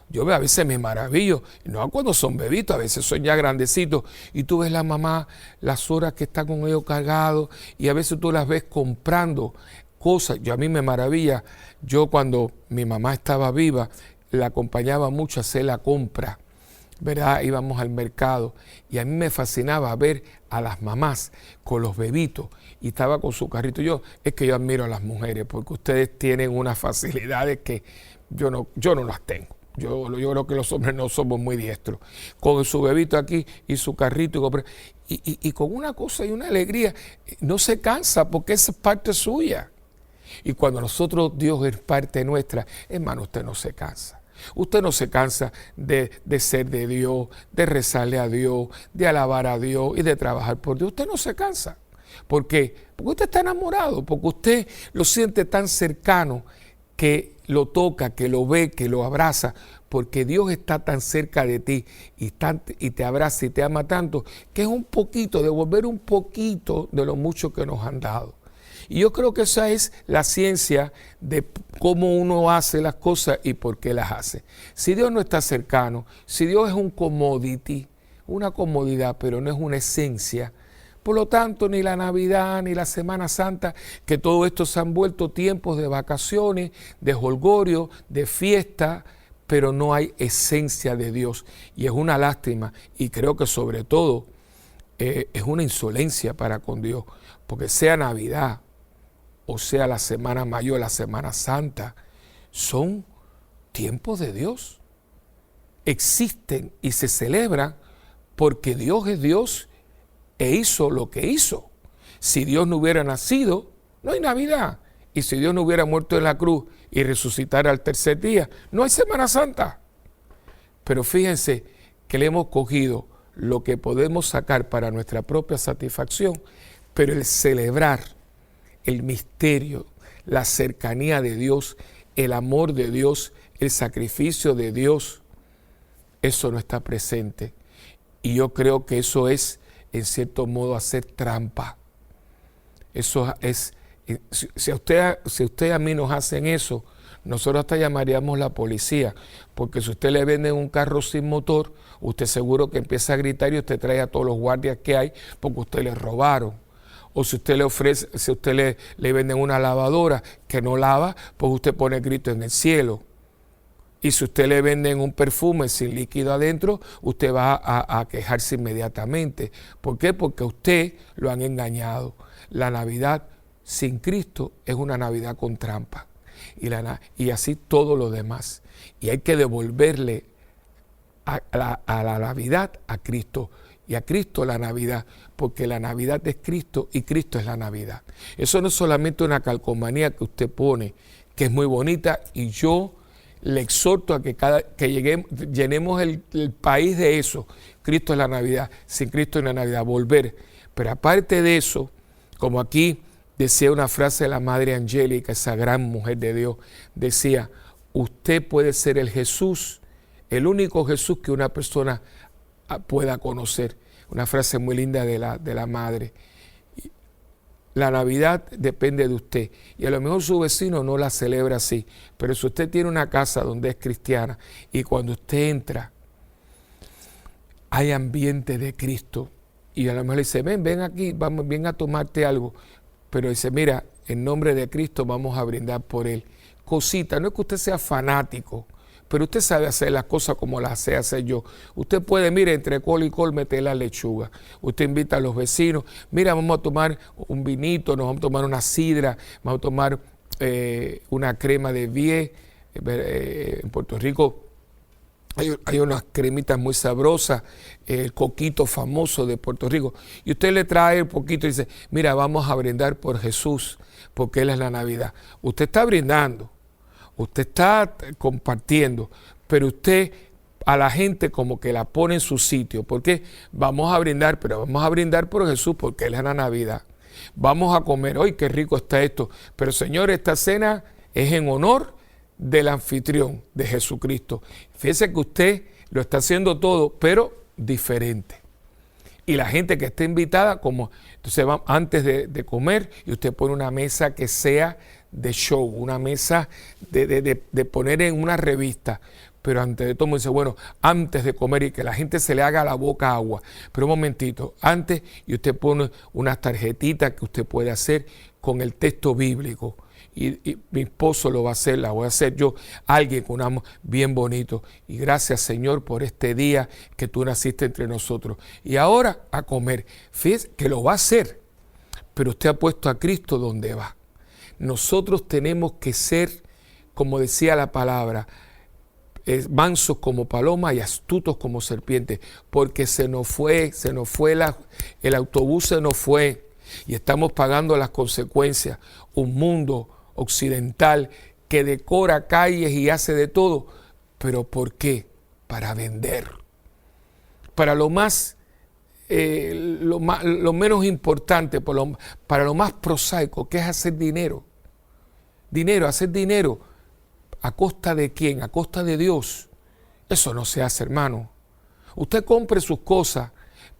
Yo a veces me maravillo, no cuando son bebitos, a veces son ya grandecitos, y tú ves la mamá, las horas que está con ellos cargados, y a veces tú las ves comprando cosas. A mí me maravilla, yo cuando mi mamá estaba viva, la acompañaba mucho a hacer la compra. ¿verdad? Íbamos al mercado y a mí me fascinaba ver a las mamás con los bebitos y estaba con su carrito. Es que yo admiro a las mujeres porque ustedes tienen unas facilidades que yo no las tengo. Yo creo que los hombres no somos muy diestros. Con su bebito aquí y su carrito y con una cosa y una alegría, no se cansa porque esa es parte suya. Y cuando nosotros, Dios es parte nuestra, hermano, usted no se cansa. Usted no se cansa de ser de Dios, de rezarle a Dios, de alabar a Dios y de trabajar por Dios. Usted no se cansa. ¿Por qué? Porque usted está enamorado, porque usted lo siente tan cercano que lo toca, que lo ve, que lo abraza, porque Dios está tan cerca de ti y te abraza y te ama tanto, que es un poquito, devolver un poquito de lo mucho que nos han dado. Y yo creo que esa es la ciencia de cómo uno hace las cosas y por qué las hace. Si Dios no está cercano, si Dios es un commodity, una comodidad, pero no es una esencia, por lo tanto, ni la Navidad, ni la Semana Santa, que todo esto se han vuelto tiempos de vacaciones, de jolgorio, de fiesta, pero no hay esencia de Dios. Y es una lástima, y creo que sobre todo es una insolencia para con Dios, porque sea Navidad, o sea la Semana Mayor, la Semana Santa, son tiempos de Dios. Existen y se celebran porque Dios es Dios e hizo lo que hizo. Si Dios no hubiera nacido, no hay Navidad. Y si Dios no hubiera muerto en la cruz y resucitara al tercer día, no hay Semana Santa. Pero fíjense que le hemos cogido lo que podemos sacar para nuestra propia satisfacción, pero el celebrar el misterio, la cercanía de Dios, el amor de Dios, el sacrificio de Dios, eso no está presente. Y yo creo que eso es, en cierto modo, hacer trampa. Eso es, si usted a mí nos hacen eso, nosotros hasta llamaríamos la policía, porque si usted le vende un carro sin motor, usted seguro que empieza a gritar y usted trae a todos los guardias que hay porque usted le robaron. O si usted le ofrece, si usted le venden una lavadora que no lava, pues usted pone grito en el cielo. Y si usted le venden un perfume sin líquido adentro, usted va a quejarse inmediatamente. ¿Por qué? Porque a usted lo han engañado. La Navidad sin Cristo es una Navidad con trampa. Y así todo lo demás. Y hay que devolverle a la Navidad a Cristo. Y a Cristo la Navidad, porque la Navidad es Cristo y Cristo es la Navidad. Eso no es solamente una calcomanía que usted pone, que es muy bonita, y yo le exhorto a que llenemos el país de eso. Cristo es la Navidad, sin Cristo es la Navidad, volver. Pero aparte de eso, como aquí decía una frase de la Madre Angélica, esa gran mujer de Dios, decía, usted puede ser el Jesús, el único Jesús que una persona pueda conocer. Una frase muy linda de la madre. La Navidad depende de usted y a lo mejor su vecino no la celebra así, pero si usted tiene una casa donde es cristiana y cuando usted entra hay ambiente de Cristo y a lo mejor le dice, ven aquí, ven a tomarte algo, pero dice, mira, en nombre de Cristo vamos a brindar por él. Cosita, no es que usted sea fanático, pero usted sabe hacer las cosas como las sé hacer yo. Usted puede, mire, entre col y col meter la lechuga. Usted invita a los vecinos, mira, vamos a tomar un vinito, nos vamos a tomar una sidra, vamos a tomar una crema de vie. En Puerto Rico hay unas cremitas muy sabrosas, el coquito famoso de Puerto Rico. Y usted le trae un poquito y dice, mira, vamos a brindar por Jesús, porque Él es la Navidad. Usted está brindando. Usted está compartiendo, pero usted a la gente como que la pone en su sitio. Porque vamos a brindar, pero vamos a brindar por Jesús porque Él es la Navidad. Vamos a comer, ¡ay, qué rico está esto! Pero Señor, esta cena es en honor del anfitrión, de Jesucristo. Fíjese que usted lo está haciendo todo, pero diferente. Y la gente que esté invitada, como entonces va antes de comer, y usted pone una mesa que sea de show, una mesa de poner en una revista. Pero antes de todo, dice, bueno, antes de comer y que la gente se le haga la boca agua. Pero un momentito, antes, y usted pone unas tarjetitas que usted puede hacer con el texto bíblico. y mi esposo lo va a hacer, la voy a hacer yo, alguien con un amor bien bonito. Y gracias, Señor, por este día que tú naciste entre nosotros. Y ahora a comer. Fíjese que lo va a hacer, pero usted ha puesto a Cristo donde va. Nosotros tenemos que ser, como decía la palabra, mansos como paloma y astutos como serpientes, porque se nos fue el autobús se nos fue y estamos pagando las consecuencias. Un mundo occidental que decora calles y hace de todo, pero ¿por qué? Para vender, para lo menos importante, para lo más prosaico, que es hacer dinero. Hacer dinero. ¿A costa de quién? A costa de Dios. Eso no se hace, hermano. Usted compre sus cosas,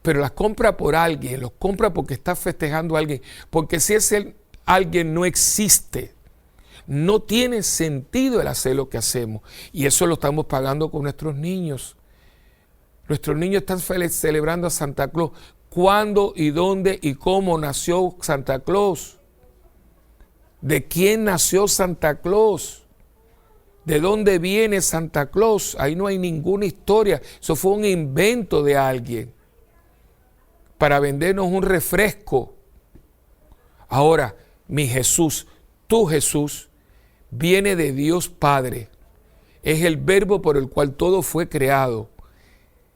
pero las compra por alguien, los compra porque está festejando a alguien. Porque si ese alguien no existe, no tiene sentido el hacer lo que hacemos. Y eso lo estamos pagando con nuestros niños. Nuestros niños están celebrando a Santa Claus. ¿Cuándo y dónde y cómo nació Santa Claus? ¿De quién nació Santa Claus? ¿De dónde viene Santa Claus? Ahí no hay ninguna historia. Eso fue un invento de alguien para vendernos un refresco. Ahora, mi Jesús, tu Jesús, viene de Dios Padre. Es el verbo por el cual todo fue creado.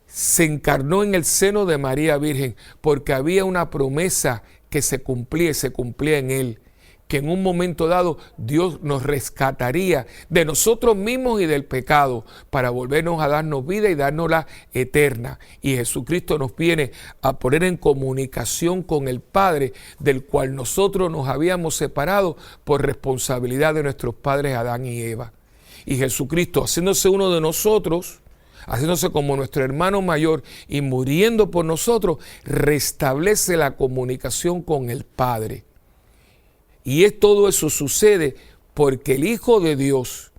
Se encarnó en el seno de María Virgen porque había una promesa que se cumplía y se cumplía en él, que en un momento dado Dios nos rescataría de nosotros mismos y del pecado para volvernos a darnos vida y dárnosla eterna. Y Jesucristo nos viene a poner en comunicación con el Padre, del cual nosotros nos habíamos separado por responsabilidad de nuestros padres Adán y Eva. Y Jesucristo, haciéndose uno de nosotros, haciéndose como nuestro hermano mayor y muriendo por nosotros, restablece la comunicación con el Padre. Y todo eso sucede porque el Hijo de Dios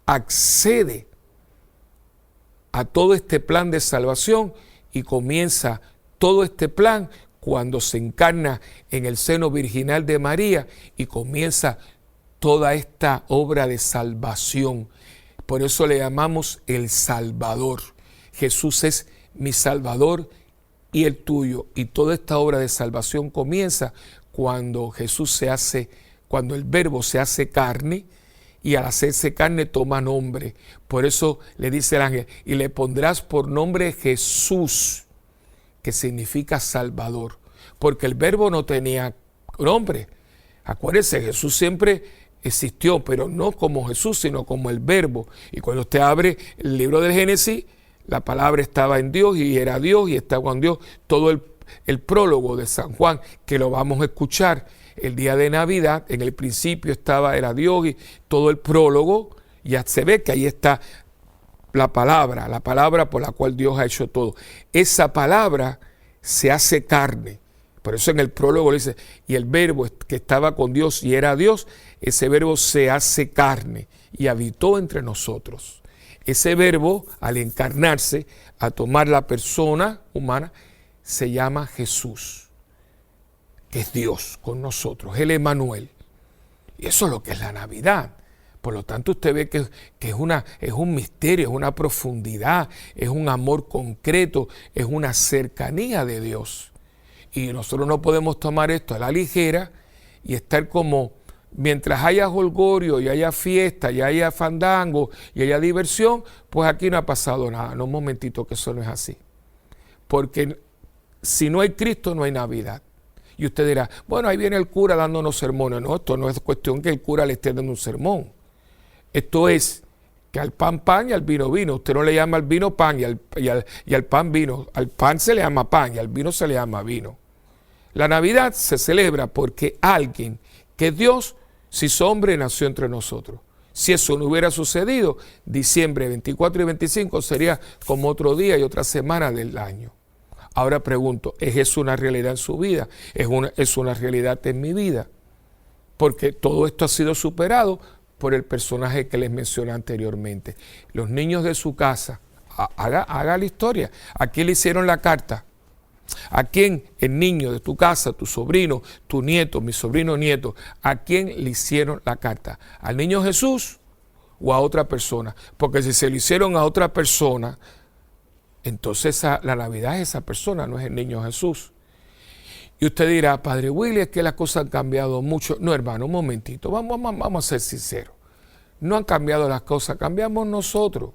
accede a todo este plan de salvación y comienza todo este plan cuando se encarna en el seno virginal de María y comienza toda esta obra de salvación. Por eso le llamamos el Salvador. Jesús es mi Salvador y el tuyo. Y toda esta obra de salvación comienza cuando cuando el Verbo se hace carne, y al hacerse carne toma nombre. Por eso le dice el ángel, y le pondrás por nombre Jesús, que significa Salvador, porque el Verbo no tenía nombre. Acuérdense, Jesús siempre existió, pero no como Jesús, sino como el Verbo. Y cuando usted abre el libro del Génesis, la palabra estaba en Dios y era Dios y estaba con Dios. Todo el prólogo de San Juan, que lo vamos a escuchar el día de Navidad, en el principio era Dios, y todo el prólogo, ya se ve que ahí está la palabra por la cual Dios ha hecho todo. Esa palabra se hace carne. Por eso en el prólogo dice, y el Verbo que estaba con Dios y era Dios, ese Verbo se hace carne y habitó entre nosotros. Ese Verbo, al encarnarse, a tomar la persona humana, se llama Jesús, que es Dios con nosotros, el Emmanuel. Y eso es lo que es la Navidad. Por lo tanto, usted ve que es un misterio, es una profundidad, es un amor concreto, es una cercanía de Dios. Y nosotros no podemos tomar esto a la ligera y estar como, mientras haya jolgorio y haya fiesta y haya fandango y haya diversión, pues aquí no ha pasado nada. No, un momentito, que eso no es así. Porque si no hay Cristo, no hay Navidad. Y usted dirá, bueno, ahí viene el cura dándonos sermones. No, esto no es cuestión que el cura le esté dando un sermón. Esto es que al pan pan y al vino vino. Usted no le llama al vino pan y al pan vino. Al pan se le llama pan y al vino se le llama vino. La Navidad se celebra porque alguien, que Dios, se hizo hombre, nació entre nosotros. Si eso no hubiera sucedido, diciembre 24 y 25 sería como otro día y otra semana del año. Ahora pregunto, ¿es eso una realidad en su vida? ¿Es una realidad en mi vida? Porque todo esto ha sido superado por el personaje que les mencioné anteriormente. Los niños de su casa, haga la historia. ¿A quién le hicieron la carta? ¿A quién el niño de tu casa, tu sobrino, tu nieto, mi sobrino nieto, a quién le hicieron la carta? ¿Al niño Jesús o a otra persona? Porque si se lo hicieron a otra persona, entonces la Navidad es esa persona, no es el niño Jesús. Y usted dirá, Padre Willy, es que las cosas han cambiado mucho. No, hermano, un momentito, vamos a ser sinceros. No han cambiado las cosas, cambiamos nosotros.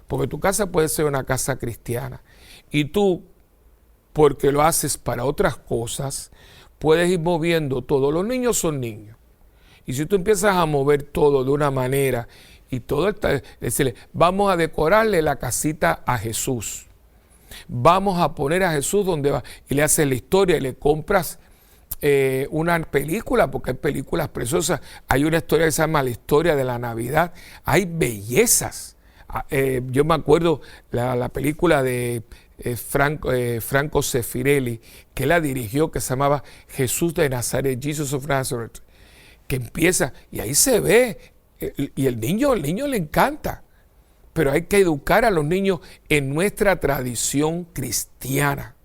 Porque tu casa puede ser una casa cristiana. Y tú, porque lo haces para otras cosas, puedes ir moviendo todo. Los niños son niños. Y si tú empiezas a mover todo de una manera y todo está, decirle, vamos a decorarle la casita a Jesús. Vamos a poner a Jesús donde va. Y le haces la historia y le compras una película, porque hay películas preciosas. Hay una historia que se llama La historia de la Navidad. Hay bellezas. Yo me acuerdo la película de Franco Sefirelli, que la dirigió, que se llamaba Jesús de Nazaret, Jesus of Nazareth, que empieza, y ahí se ve, y el niño le encanta, pero hay que educar a los niños en nuestra tradición cristiana,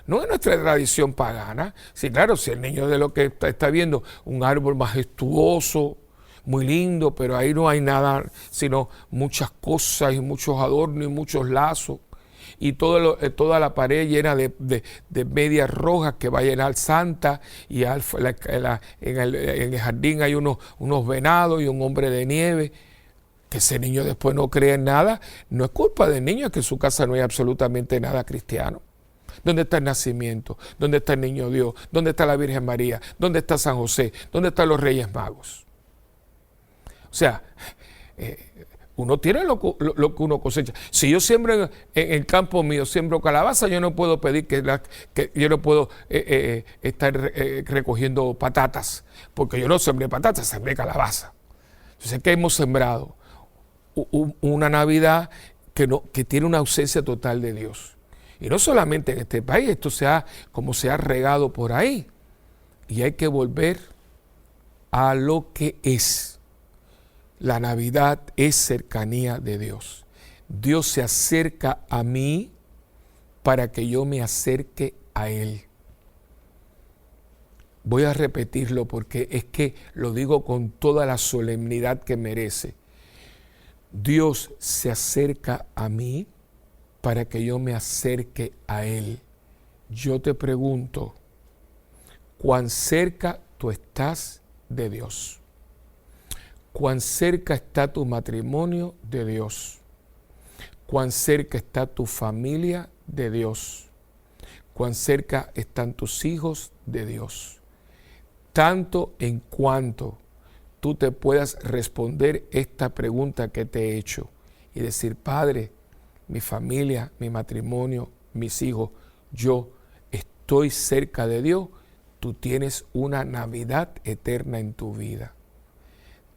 no en nuestra tradición pagana. Sí, claro, si el niño de lo que está viendo un árbol majestuoso, muy lindo, pero ahí no hay nada, sino muchas cosas y muchos adornos y muchos lazos. Y toda la pared llena de medias rojas que va a llenar Santa, y en el jardín hay unos venados y un hombre de nieve. Que ese niño después no cree en nada, no es culpa del niño, es que en su casa no hay absolutamente nada cristiano. ¿Dónde está el nacimiento? ¿Dónde está el niño Dios? ¿Dónde está la Virgen María? ¿Dónde está San José? ¿Dónde están los Reyes Magos? O sea, uno tiene lo que uno cosecha. Si yo siembro en el campo mío, siembro calabaza, yo no puedo pedir que yo no puedo estar recogiendo patatas, porque yo no sembré patatas, sembré calabaza. Entonces, ¿qué hemos sembrado? Una Navidad que tiene una ausencia total de Dios. Y no solamente en este país, esto se ha regado por ahí. Y hay que volver a lo que es. La Navidad es cercanía de Dios. Dios se acerca a mí para que yo me acerque a Él. Voy a repetirlo porque es que lo digo con toda la solemnidad que merece. Dios se acerca a mí para que yo me acerque a Él. Yo te pregunto, ¿cuán cerca tú estás de Dios? ¿Cuán cerca está tu matrimonio de Dios? ¿Cuán cerca está tu familia de Dios? ¿Cuán cerca están tus hijos de Dios? Tanto en cuanto tú te puedas responder esta pregunta que te he hecho y decir, Padre, mi familia, mi matrimonio, mis hijos, yo estoy cerca de Dios, tú tienes una Navidad eterna en tu vida.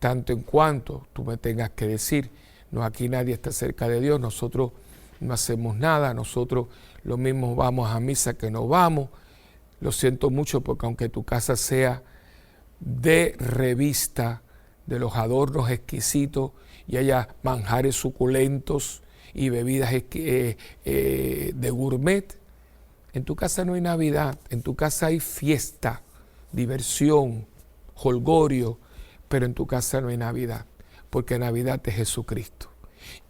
Tanto en cuanto tú me tengas que decir, no, aquí nadie está cerca de Dios, nosotros no hacemos nada, nosotros lo mismo vamos a misa que no vamos. Lo siento mucho porque aunque tu casa sea de revista, de los adornos exquisitos y haya manjares suculentos y bebidas de gourmet, en tu casa no hay Navidad, en tu casa hay fiesta, diversión, jolgorio, pero en tu casa no hay Navidad, porque Navidad es Jesucristo.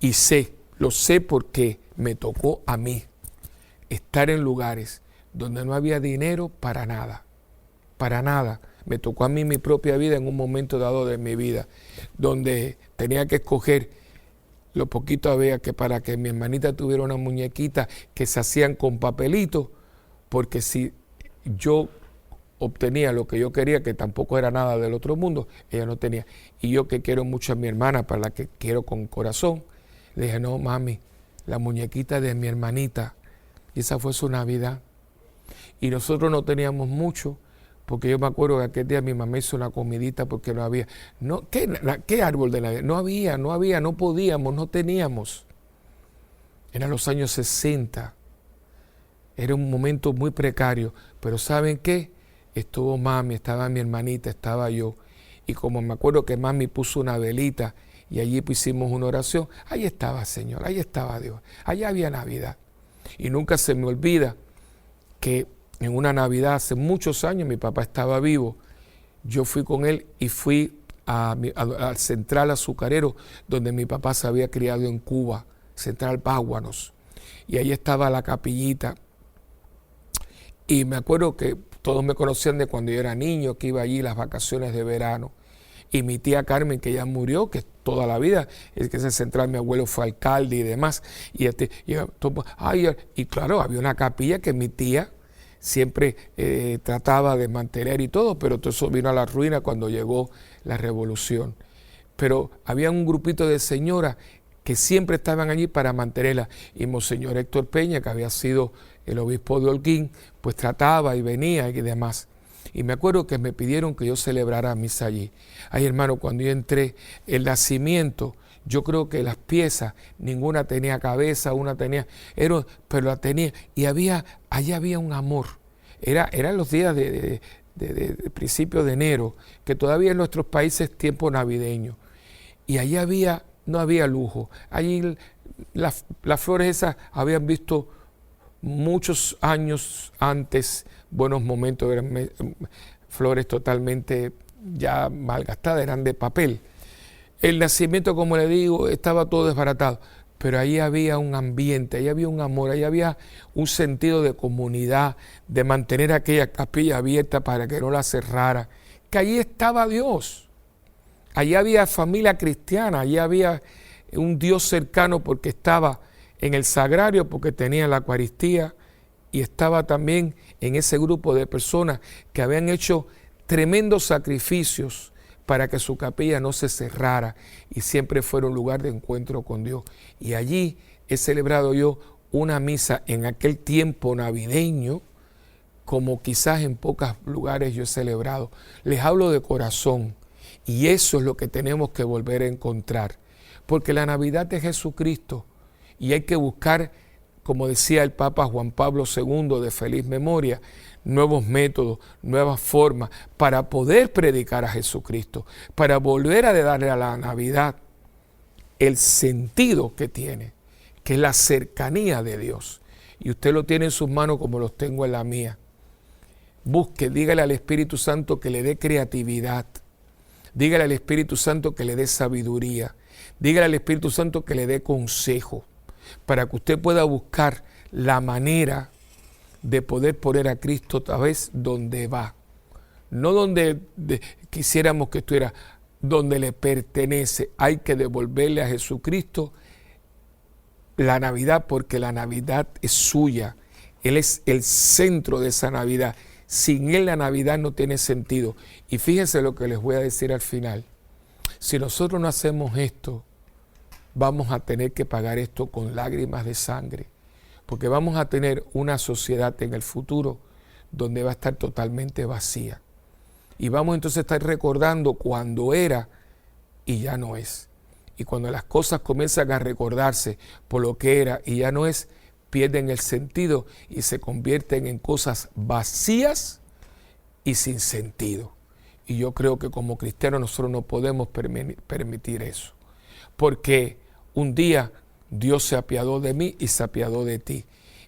Y lo sé porque me tocó a mí estar en lugares donde no había dinero para nada. Me tocó a mí mi propia vida en un momento dado de mi vida, donde tenía que escoger lo poquito había que para que mi hermanita tuviera una muñequita que se hacían con papelito, porque si yo obtenía lo que yo quería, que tampoco era nada del otro mundo, ella no tenía. Y yo, que quiero mucho a mi hermana, para la que quiero con corazón, le dije, no, mami, la muñequita de mi hermanita. Y esa fue su Navidad. Y nosotros no teníamos mucho, porque yo me acuerdo que aquel día mi mamá hizo una comidita porque no había. No, ¿qué árbol de Navidad? No había, no podíamos, no teníamos. Eran los años 60. Era un momento muy precario. Pero ¿saben qué? Estuvo mami, estaba mi hermanita, estaba yo. Y como me acuerdo que mami puso una velita y allí hicimos una oración, ahí estaba Señor, ahí estaba Dios, allá había Navidad. Y nunca se me olvida que en una Navidad hace muchos años, mi papá estaba vivo, yo fui con él y fui al Central Azucarero, donde mi papá se había criado en Cuba, Central Páguanos, y ahí estaba la capillita, y me acuerdo que todos me conocían de cuando yo era niño, que iba allí las vacaciones de verano, y mi tía Carmen, que ya murió, que toda la vida, es que ese Central, mi abuelo fue alcalde y demás, y claro, había una capilla que mi tía siempre trataba de mantener y todo, pero todo eso vino a la ruina cuando llegó la revolución. Pero había un grupito de señoras que siempre estaban allí para mantenerla, y Monseñor Héctor Peña, que había sido el obispo de Holguín, pues trataba y venía y demás. Y me acuerdo que me pidieron que yo celebrara misa allí. Ay, hermano, cuando yo entré, el nacimiento, yo creo que las piezas, ninguna tenía cabeza, pero la tenía, y allá había un amor. Eran los días de principio de enero, que todavía en nuestros países es tiempo navideño, y allí no había lujo. Allí las flores esas habían visto muchos años antes buenos momentos, eran flores totalmente ya malgastadas, eran de papel. El nacimiento, como le digo, estaba todo desbaratado, pero ahí había un ambiente, ahí había un amor, ahí había un sentido de comunidad, de mantener aquella capilla abierta para que no la cerrara, que allí estaba Dios, allí había familia cristiana, allí había un Dios cercano porque estaba en el sagrario, porque tenía la Eucaristía, y estaba también en ese grupo de personas que habían hecho tremendos sacrificios para que su capilla no se cerrara y siempre fuera un lugar de encuentro con Dios. Y allí he celebrado yo una misa en aquel tiempo navideño, como quizás en pocos lugares yo he celebrado. Les hablo de corazón, y eso es lo que tenemos que volver a encontrar, porque la Navidad de Jesucristo, y hay que buscar, como decía el Papa Juan Pablo II de feliz memoria, nuevos métodos, nuevas formas para poder predicar a Jesucristo, para volver a darle a la Navidad el sentido que tiene, que es la cercanía de Dios. Y usted lo tiene en sus manos como los tengo en la mía. Busque, dígale al Espíritu Santo que le dé creatividad, dígale al Espíritu Santo que le dé sabiduría, dígale al Espíritu Santo que le dé consejo, para que usted pueda buscar la manera de poder poner a Cristo otra vez donde va. No donde quisiéramos que estuviera, donde le pertenece. Hay que devolverle a Jesucristo la Navidad, porque la Navidad es suya. Él es el centro de esa Navidad. Sin Él la Navidad no tiene sentido. Y fíjense lo que les voy a decir al final. Si nosotros no hacemos esto, vamos a tener que pagar esto con lágrimas de sangre, porque vamos a tener una sociedad en el futuro donde va a estar totalmente vacía. Y vamos entonces a estar recordando cuando era y ya no es. Y cuando las cosas comienzan a recordarse por lo que era y ya no es, pierden el sentido y se convierten en cosas vacías y sin sentido. Y yo creo que como cristianos nosotros no podemos permitir eso, porque un día Dios se apiadó de mí y se apiadó de ti,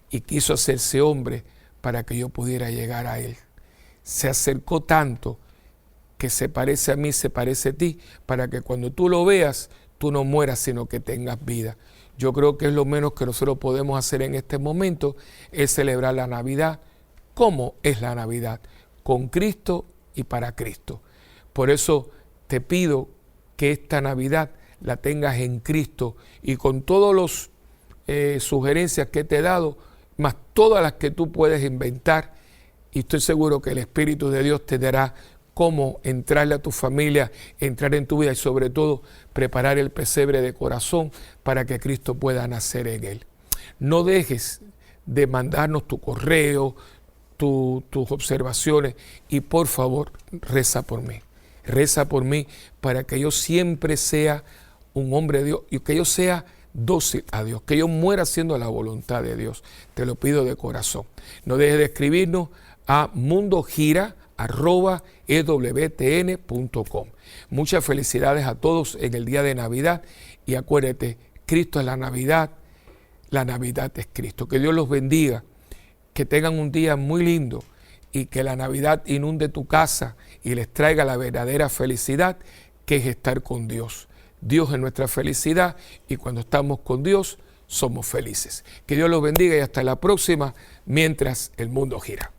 y quiso hacerse hombre para que yo pudiera llegar a Él. Se acercó tanto que se parece a mí, se parece a ti, para que cuando tú lo veas, tú no mueras, sino que tengas vida. Yo creo que es lo menos que nosotros podemos hacer en este momento, es celebrar la Navidad como es la Navidad, con Cristo y para Cristo. Por eso te pido que esta Navidad la tengas en Cristo, y con todas las sugerencias que te he dado, más todas las que tú puedes inventar, y estoy seguro que el Espíritu de Dios te dará cómo entrarle a tu familia, entrar en tu vida, y sobre todo preparar el pesebre de corazón para que Cristo pueda nacer en él. No dejes de mandarnos tu correo, tus observaciones, y por favor reza por mí. Reza por mí para que yo siempre sea un hombre de Dios y que yo sea dócil a Dios, que yo muera haciendo la voluntad de Dios. Te lo pido de corazón. No dejes de escribirnos a mundogira@ewtn.com. Muchas felicidades a todos en el día de Navidad, y acuérdate, Cristo es la Navidad es Cristo. Que Dios los bendiga que tengan un día muy lindo y que la Navidad inunde tu casa y les traiga la verdadera felicidad, que es estar con Dios. Dios es nuestra felicidad y cuando estamos con Dios somos felices. Que Dios los bendiga y hasta la próxima, mientras el mundo gira.